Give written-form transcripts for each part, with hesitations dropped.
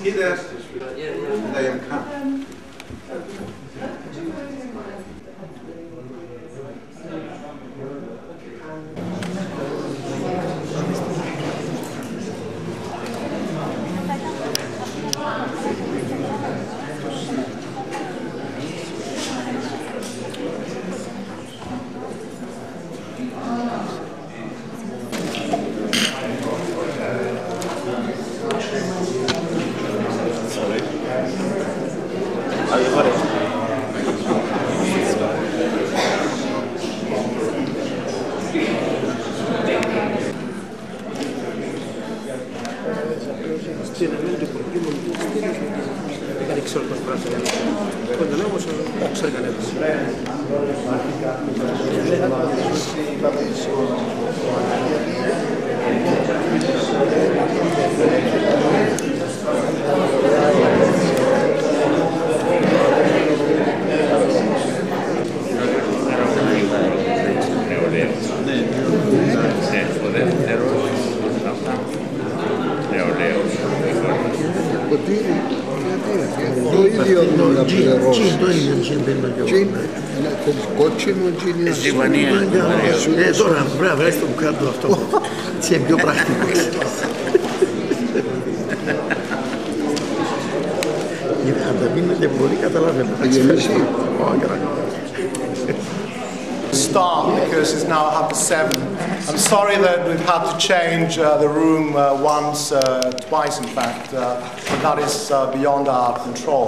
Either they am come. Τώρα πρέπει να το κάτω αυτό. Έτσι είναι πιο πρακτικό. Αν τα πίνετε πολύ καταλαβαίνετε. Start because it's now 7:30. I'm sorry that we've had to change the room twice in fact, but that is beyond our control,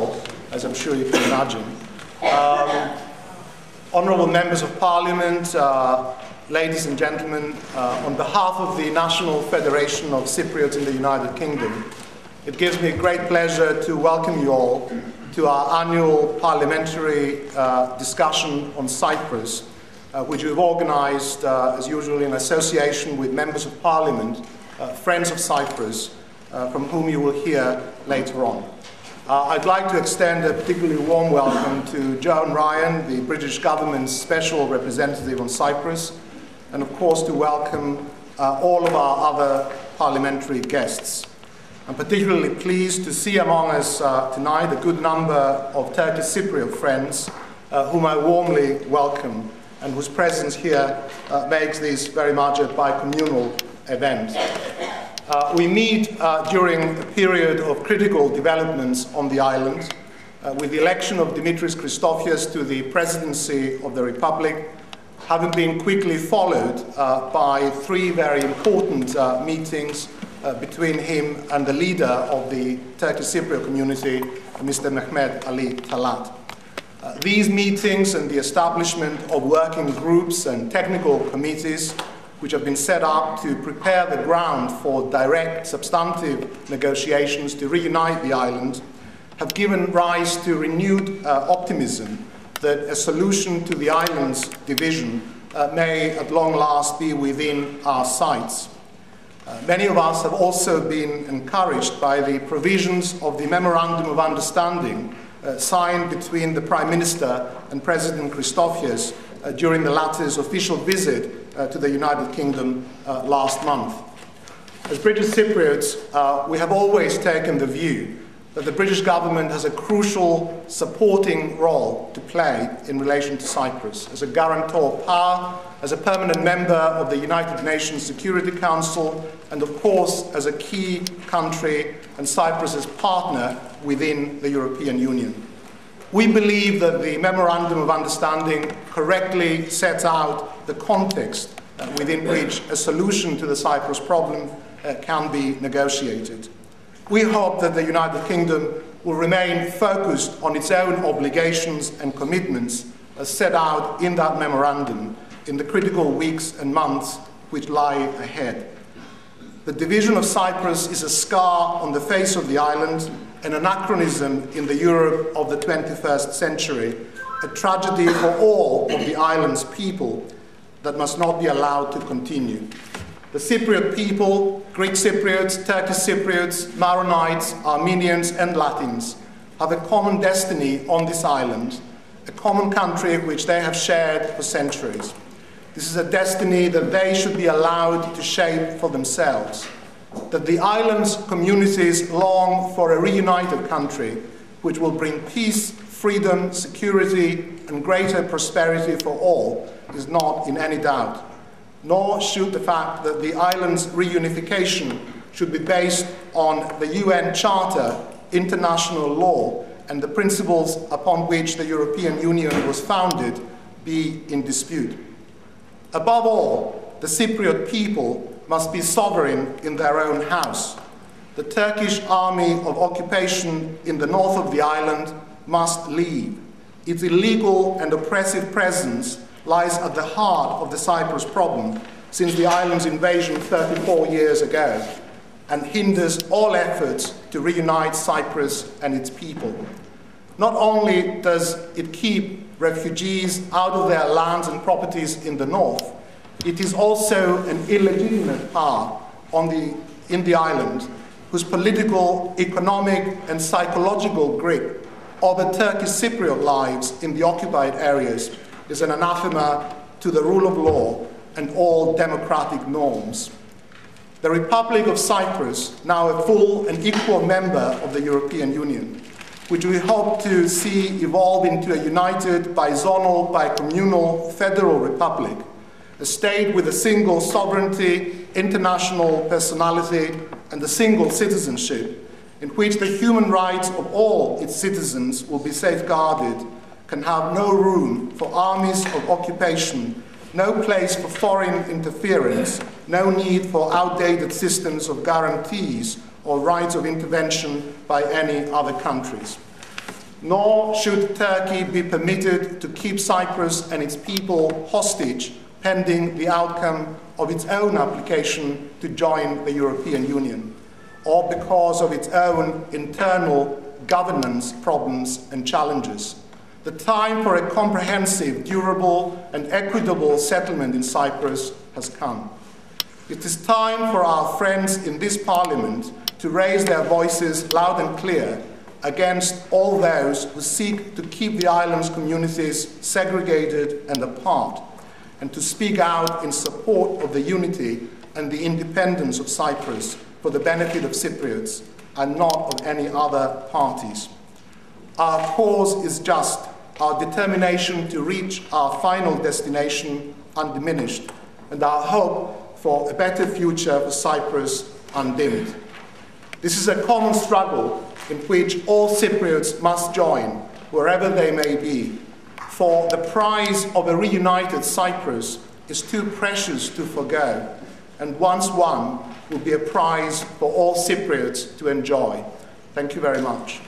as I'm sure you can imagine. Honourable members of Parliament, ladies and gentlemen, on behalf of the National Federation of Cypriots in the United Kingdom, it gives me great pleasure to welcome you all to our annual parliamentary discussion on Cyprus, which we've organised, as usual, in association with members of Parliament, Friends of Cyprus, from whom you will hear later on. I'd like to extend a particularly warm welcome to Joan Ryan, the British government's special representative on Cyprus, and of course to welcome all of our other parliamentary guests. I'm particularly pleased to see among us tonight a good number of Turkish Cypriot friends whom I warmly welcome and whose presence here makes this very much a bicommunal event. We meet during a period of critical developments on the island, with the election of Dimitris Christofias to the presidency of the Republic, having been quickly followed by 3 very important meetings between him and the leader of the Turkish Cypriot community, Mr. Mehmet Ali Talat. These meetings and the establishment of working groups and technical committees which have been set up to prepare the ground for direct, substantive negotiations to reunite the island, have given rise to renewed optimism that a solution to the island's division may at long last be within our sights. Many of us have also been encouraged by the provisions of the Memorandum of Understanding signed between the Prime Minister and President Christofias during the latter's official visit to the United Kingdom last month. As British Cypriots, we have always taken the view that the British government has a crucial supporting role to play in relation to Cyprus, as a guarantor of power, as a permanent member of the United Nations Security Council, and of course as a key country and Cyprus's partner within the European Union. We believe that the Memorandum of Understanding correctly sets out the context within which a solution to the Cyprus problem can be negotiated. We hope that the United Kingdom will remain focused on its own obligations and commitments as set out in that memorandum in the critical weeks and months which lie ahead. The division of Cyprus is a scar on the face of the island, an anachronism in the Europe of the 21st century, a tragedy for all of the island's people that must not be allowed to continue. The Cypriot people, Greek Cypriots, Turkish Cypriots, Maronites, Armenians and Latins have a common destiny on this island, a common country which they have shared for centuries. This is a destiny that they should be allowed to shape for themselves. that the island's communities long for a reunited country which will bring peace, freedom, security, and greater prosperity for all is not in any doubt, nor should the fact that the island's reunification should be based on the UN Charter, international law, and the principles upon which the European Union was founded be in dispute. Above all, the Cypriot people must be sovereign in their own house. The Turkish army of occupation in the north of the island must leave. Its illegal and oppressive presence lies at the heart of the Cyprus problem since the island's invasion 34 years ago and hinders all efforts to reunite Cyprus and its people. Not only does it keep refugees out of their lands and properties in the north, it is also an illegitimate power in the island whose political, economic, and psychological grip over Turkish Cypriot lives in the occupied areas is an anathema to the rule of law and all democratic norms. The Republic of Cyprus, now a full and equal member of the European Union, which we hope to see evolve into a united, bizonal, bicommunal federal republic, a state with a single sovereignty, international personality, and a single citizenship, in which the human rights of all its citizens will be safeguarded, can have no room for armies of occupation, no place for foreign interference, no need for outdated systems of guarantees or rights of intervention by any other countries. Nor should Turkey be permitted to keep Cyprus and its people hostage pending the outcome of its own application to join the European Union, or because of its own internal governance problems and challenges. The time for a comprehensive, durable, and equitable settlement in Cyprus has come. It is time for our friends in this Parliament to raise their voices loud and clear against all those who seek to keep the island's communities segregated and apart, and to speak out in support of the unity and the independence of Cyprus for the benefit of Cypriots and not of any other parties. Our cause is just, our determination to reach our final destination undiminished, and our hope for a better future for Cyprus undimmed. This is a common struggle in which all Cypriots must join, wherever they may be, for the prize of a reunited Cyprus is too precious to forgo, and once won will be a prize for all Cypriots to enjoy. Thank you very much.